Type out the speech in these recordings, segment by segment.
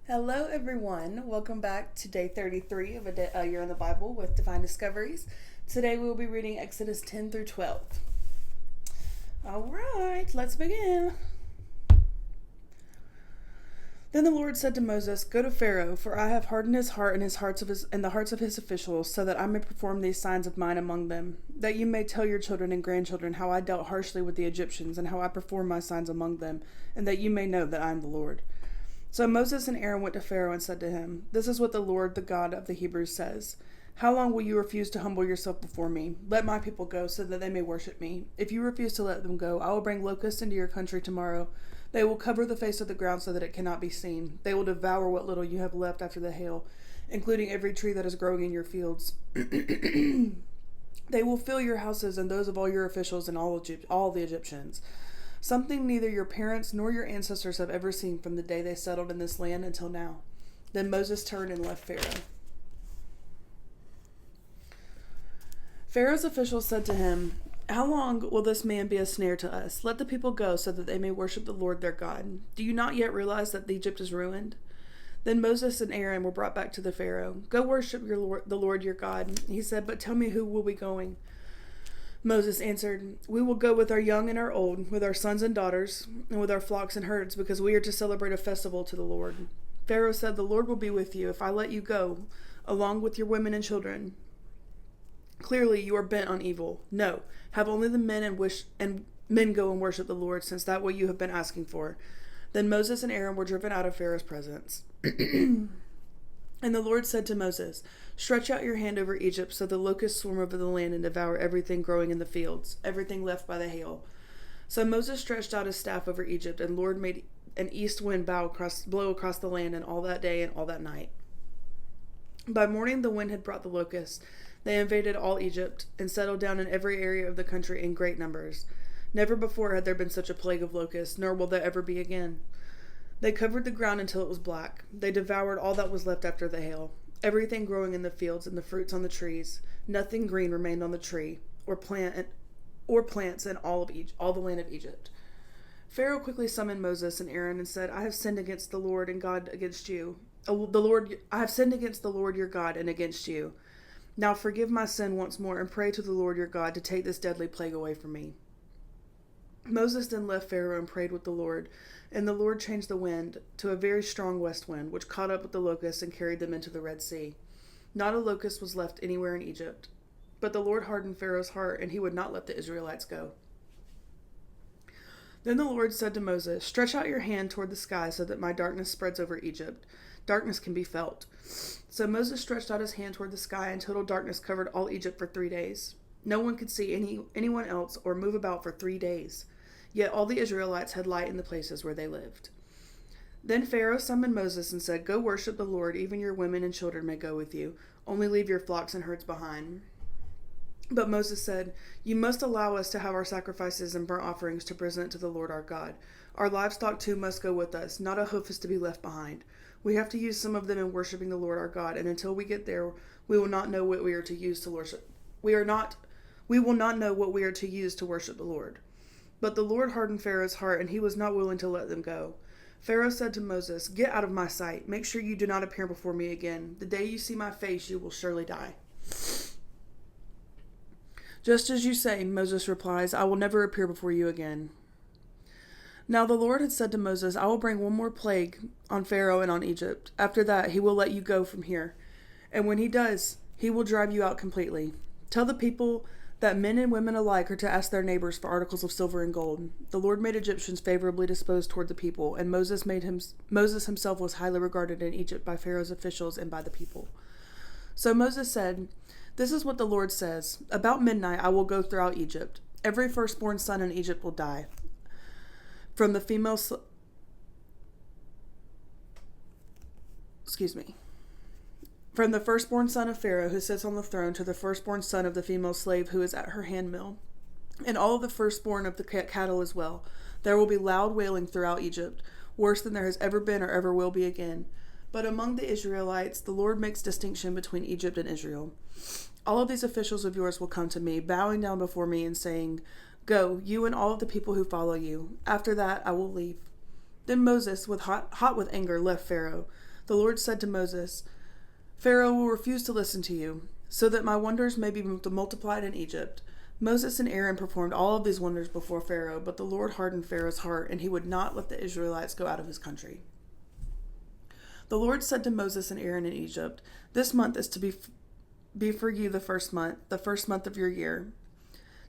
Hello, everyone. Welcome back to day 33 of a year in the Bible with Divine Discoveries. Today we will be reading Exodus 10 through 12. All right, let's begin. Then the Lord said to Moses, "Go to Pharaoh, for I have hardened his heart and the hearts of his officials, so that I may perform these signs of mine among them, that you may tell your children and grandchildren how I dealt harshly with the Egyptians and how I performed my signs among them, and that you may know that I am the Lord." So Moses and Aaron went to Pharaoh and said to him, "This is what the Lord, the God of the Hebrews, says. How long will you refuse to humble yourself before me? Let my people go so that they may worship me. If you refuse to let them go, I will bring locusts into your country tomorrow. They will cover the face of the ground so that it cannot be seen. They will devour what little you have left after the hail, including every tree that is growing in your fields. They will fill your houses and those of all your officials and all the Egyptians. Something neither your parents nor your ancestors have ever seen from the day they settled in this land until now." Then Moses turned and left Pharaoh. Pharaoh's officials said to him, "How long will this man be a snare to us? Let the people go so that they may worship the Lord their God. Do you not yet realize that Egypt is ruined?" Then Moses and Aaron were brought back to the Pharaoh. "Go worship the Lord your God," he said, "but tell me, who will be going?" Moses answered, "We will go with our young and our old, with our sons and daughters, and with our flocks and herds, because we are to celebrate a festival to the Lord." Pharaoh said, "The Lord will be with you if I let you go, along with your women and children. Clearly you are bent on evil. No, have only the men men go and worship the Lord, since that what you have been asking for." Then Moses and Aaron were driven out of Pharaoh's presence. And the Lord said to Moses, "Stretch out your hand over Egypt so the locusts swarm over the land and devour everything growing in the fields, everything left by the hail." So Moses stretched out his staff over Egypt, and the Lord made an east wind blow across the land and all that day and all that night. By morning the wind had brought the locusts. They invaded all Egypt and settled down in every area of the country in great numbers. Never before had there been such a plague of locusts, nor will there ever be again. They covered the ground until it was black. They devoured all that was left after the hail, everything growing in the fields and the fruits on the trees. Nothing green remained on the tree or plants in all the land of Egypt. Pharaoh quickly summoned Moses and Aaron and said, "I have sinned against the Lord and God against you. I have sinned against the Lord your God and against you. Now forgive my sin once more and pray to the Lord your God to take this deadly plague away from me." Moses then left Pharaoh and prayed with the Lord, and the Lord changed the wind to a very strong west wind, which caught up with the locusts and carried them into the Red Sea. Not a locust was left anywhere in Egypt. But the Lord hardened Pharaoh's heart, and he would not let the Israelites go. Then the Lord said to Moses, "Stretch out your hand toward the sky so that my darkness spreads over Egypt. Darkness can be felt." So Moses stretched out his hand toward the sky, and total darkness covered all Egypt for 3 days. No one could see anyone else or move about for 3 days. Yet all the Israelites had light in the places where they lived. Then Pharaoh summoned Moses and said, "Go worship the Lord, even your women and children may go with you. Only leave your flocks and herds behind." But Moses said, "You must allow us to have our sacrifices and burnt offerings to present to the Lord our God. Our livestock too must go with us. Not a hoof is to be left behind. We have to use some of them in worshiping the Lord our God, and until we get there, we will not know what we are to use to worship. We will not know what we are to use to worship the Lord." But the Lord hardened Pharaoh's heart, and he was not willing to let them go. Pharaoh said to Moses, "Get out of my sight. Make sure you do not appear before me again. The day you see my face, you will surely die." "Just as you say," Moses replies, "I will never appear before you again." Now the Lord had said to Moses, "I will bring one more plague on Pharaoh and on Egypt. After that, he will let you go from here. And when he does, he will drive you out completely. Tell the people that men and women alike are to ask their neighbors for articles of silver and gold." The Lord made Egyptians favorably disposed toward the people, and Moses himself was highly regarded in Egypt by Pharaoh's officials and by the people. So Moses said, "This is what the Lord says. About midnight I will go throughout Egypt. Every firstborn son in Egypt will die. From the female From the firstborn son of Pharaoh who sits on the throne to the firstborn son of the female slave who is at her handmill, and all of the firstborn of the cattle as well. There will be loud wailing throughout Egypt, worse than there has ever been or ever will be again. But among the Israelites, the Lord makes distinction between Egypt and Israel. All of these officials of yours will come to me, bowing down before me and saying, 'Go, you and all of the people who follow you. After that, I will leave.'" Then Moses, hot with anger, left Pharaoh. The Lord said to Moses, Pharaoh will refuse to listen to you, so that my wonders may be multiplied in Egypt. Moses and Aaron performed all of these wonders before Pharaoh, but the Lord hardened Pharaoh's heart, and he would not let the Israelites go out of his country. The Lord said to Moses and Aaron in Egypt, This month is to be for you the first month of your year.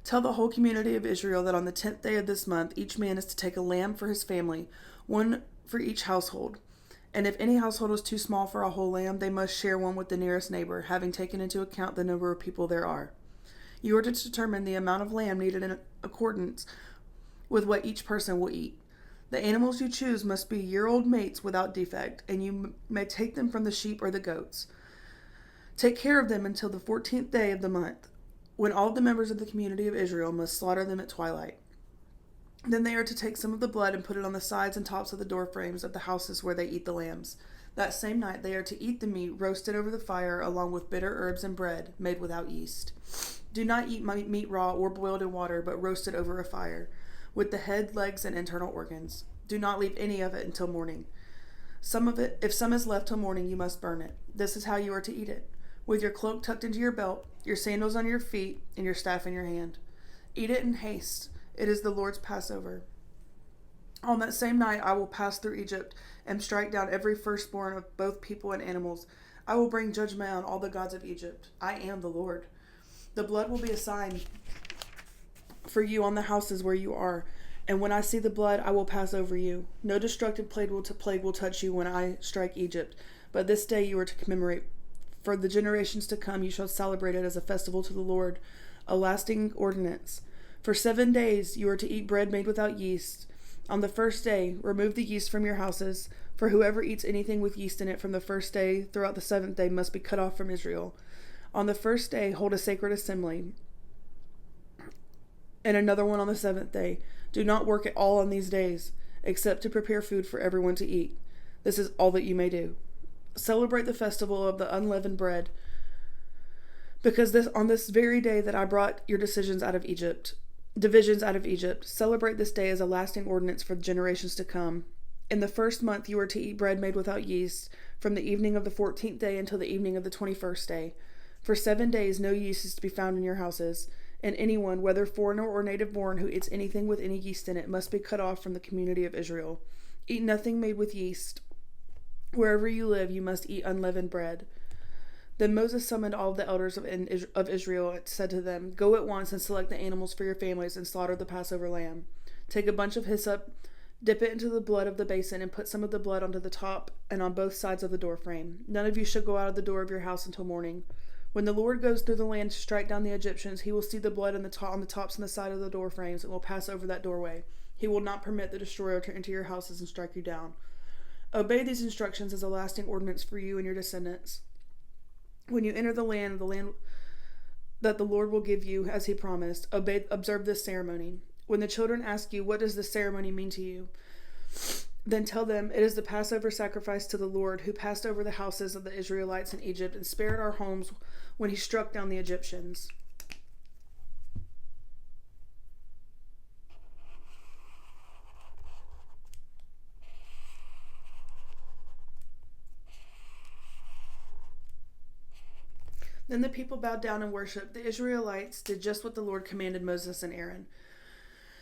Tell the whole community of Israel that on the 10th day of this month, each man is to take a lamb for his family, one for each household. And if any household is too small for a whole lamb, they must share one with the nearest neighbor, having taken into account the number of people there are. You are to determine the amount of lamb needed in accordance with what each person will eat. The animals you choose must be year-old mates without defect, and you may take them from the sheep or the goats. Take care of them until the 14th day of the month, when all the members of the community of Israel must slaughter them at twilight. Then they are to take some of the blood and put it on the sides and tops of the door frames of the houses where they eat the lambs. That same night they are to eat the meat roasted over the fire along with bitter herbs and bread made without yeast. Do not eat meat raw or boiled in water, but roasted over a fire, with the head, legs, and internal organs. Do not leave any of it until morning. If some is left till morning, you must burn it. This is how you are to eat it, with your cloak tucked into your belt, your sandals on your feet, and your staff in your hand. Eat it in haste. It is the Lord's Passover. On that same night I will pass through Egypt and strike down every firstborn of both people and animals. I will bring judgment on all the gods of Egypt. I am the Lord. The blood will be a sign for you on the houses where you are, and when I see the blood, I will pass over you. No destructive plague will touch you when I strike Egypt, but this day you are to commemorate. For the generations to come, you shall celebrate it as a festival to the Lord, a lasting ordinance. For 7 days you are to eat bread made without yeast. On the first day, remove the yeast from your houses, for whoever eats anything with yeast in it from the first day throughout the 7th day must be cut off from Israel. On the first day, hold a sacred assembly, and another one on the 7th day. Do not work at all on these days, except to prepare food for everyone to eat. This is all that you may do. Celebrate the festival of the unleavened bread, because on this very day that I brought your divisions out of Egypt, celebrate this day as a lasting ordinance for the generations to come. In the first month you are to eat bread made without yeast, from the evening of the 14th day until the evening of the 21st day. For 7 days no yeast is to be found in your houses, and anyone, whether foreigner or native born, who eats anything with any yeast in it must be cut off from the community of Israel. Eat nothing made with yeast. Wherever you live, you must eat unleavened bread. Then Moses summoned all the elders of Israel and said to them, Go at once and select the animals for your families and slaughter the Passover lamb. Take a bunch of hyssop, dip it into the blood of the basin, and put some of the blood onto the top and on both sides of the door frame. None of you shall go out of the door of your house until morning. When the Lord goes through the land to strike down the Egyptians, he will see the blood on the tops and the side of the door frames and will pass over that doorway. He will not permit the destroyer to enter your houses and strike you down. Obey these instructions as a lasting ordinance for you and your descendants. When you enter the land that the Lord will give you, as he promised, observe this ceremony. When the children ask you, What does this ceremony mean to you? Then tell them, It is the Passover sacrifice to the Lord, who passed over the houses of the Israelites in Egypt and spared our homes when he struck down the Egyptians. Then the people bowed down and worshipped. The Israelites did just what the Lord commanded Moses and Aaron.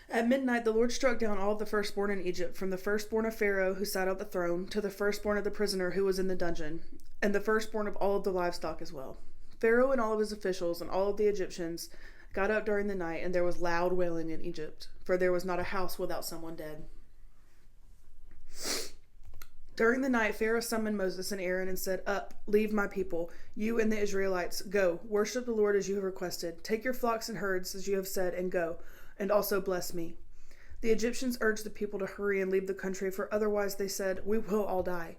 At midnight, the Lord struck down all the firstborn in Egypt, from the firstborn of Pharaoh who sat on the throne to the firstborn of the prisoner who was in the dungeon, and the firstborn of all of the livestock as well. Pharaoh and all of his officials and all of the Egyptians got up during the night, and there was loud wailing in Egypt, for there was not a house without someone dead. During the night, Pharaoh summoned Moses and Aaron and said, Up, leave my people, you and the Israelites. Go, worship the Lord as you have requested. Take your flocks and herds as you have said, and go, and also bless me. The Egyptians urged the people to hurry and leave the country, for otherwise, they said, we will all die.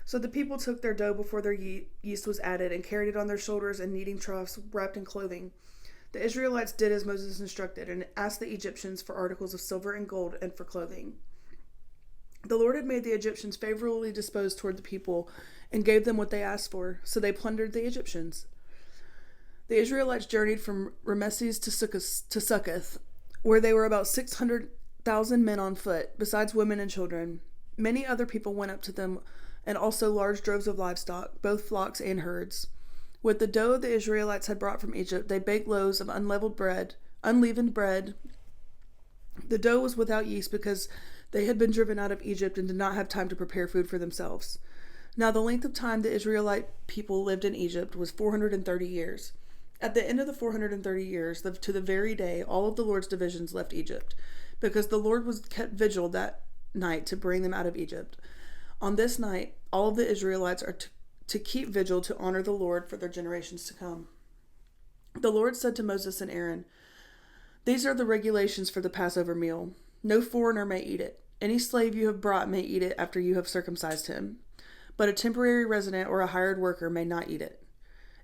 So the people took their dough before their yeast was added and carried it on their shoulders in kneading troughs wrapped in clothing. The Israelites did as Moses instructed and asked the Egyptians for articles of silver and gold and for clothing. The Lord had made the Egyptians favorably disposed toward the people and gave them what they asked for, so they plundered the Egyptians. The Israelites journeyed from Ramesses to Succoth, where they were about 600,000 men on foot, besides women and children. Many other people went up to them and also large droves of livestock, both flocks and herds. With the dough the Israelites had brought from Egypt, they baked loaves of unleavened bread. The dough was without yeast because they had been driven out of Egypt and did not have time to prepare food for themselves. Now the length of time the Israelite people lived in Egypt was 430 years. At the end of the 430 years, to the very day, all of the Lord's divisions left Egypt, because the Lord was kept vigil that night to bring them out of Egypt. On this night, all of the Israelites are to keep vigil to honor the Lord for their generations to come. The Lord said to Moses and Aaron, "These are the regulations for the Passover meal. No foreigner may eat it. Any slave you have brought may eat it after you have circumcised him, but a temporary resident or a hired worker may not eat it.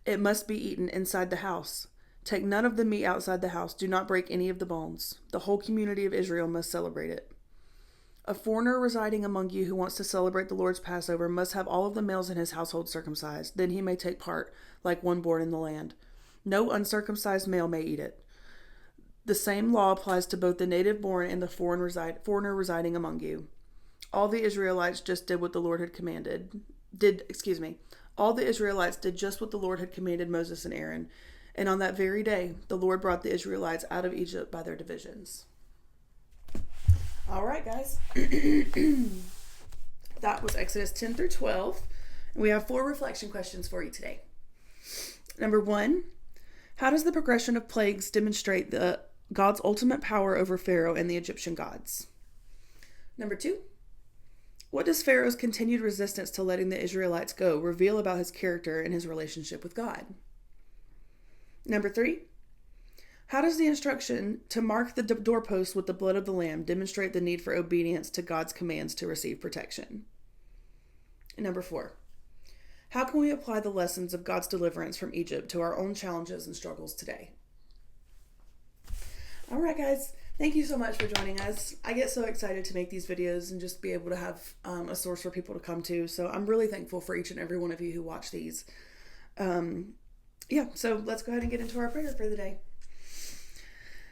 It must be eaten inside the house. Take none of the meat outside the house. Do not break any of the bones. The whole community of Israel must celebrate it. A foreigner residing among you who wants to celebrate the Lord's Passover must have all of the males in his household circumcised. Then he may take part, like one born in the land. No uncircumcised male may eat it. The same law applies to both the native born and the foreigner residing among you." All the Israelites just did what the Lord had commanded. All the Israelites did just what the Lord had commanded Moses and Aaron. And on that very day, the Lord brought the Israelites out of Egypt by their divisions. All right, guys. That was Exodus 10 through 12. And we have 4 reflection questions for you today. Number 1, how does the progression of plagues demonstrate God's ultimate power over Pharaoh and the Egyptian gods? Number 2, what does Pharaoh's continued resistance to letting the Israelites go reveal about his character and his relationship with God? Number 3, how does the instruction to mark the doorposts with the blood of the lamb demonstrate the need for obedience to God's commands to receive protection? And number 4, how can we apply the lessons of God's deliverance from Egypt to our own challenges and struggles today? All right, guys. Thank you so much for joining us. I get so excited to make these videos and just be able to have a source for people to come to. So I'm really thankful for each and every one of you who watch these. So let's go ahead and get into our prayer for the day.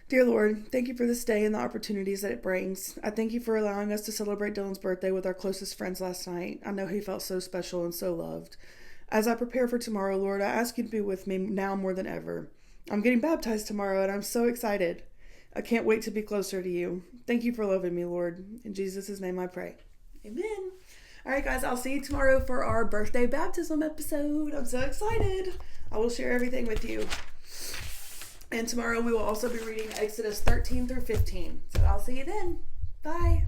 Dear Lord, thank you for this day and the opportunities that it brings. I thank you for allowing us to celebrate Dylan's birthday with our closest friends last night. I know he felt so special and so loved. As I prepare for tomorrow, Lord, I ask you to be with me now more than ever. I'm getting baptized tomorrow and I'm so excited. I can't wait to be closer to you. Thank you for loving me, Lord. In Jesus' name I pray. Amen. All right, guys, I'll see you tomorrow for our birthday baptism episode. I'm so excited. I will share everything with you. And tomorrow we will also be reading Exodus 13 through 15. So I'll see you then. Bye.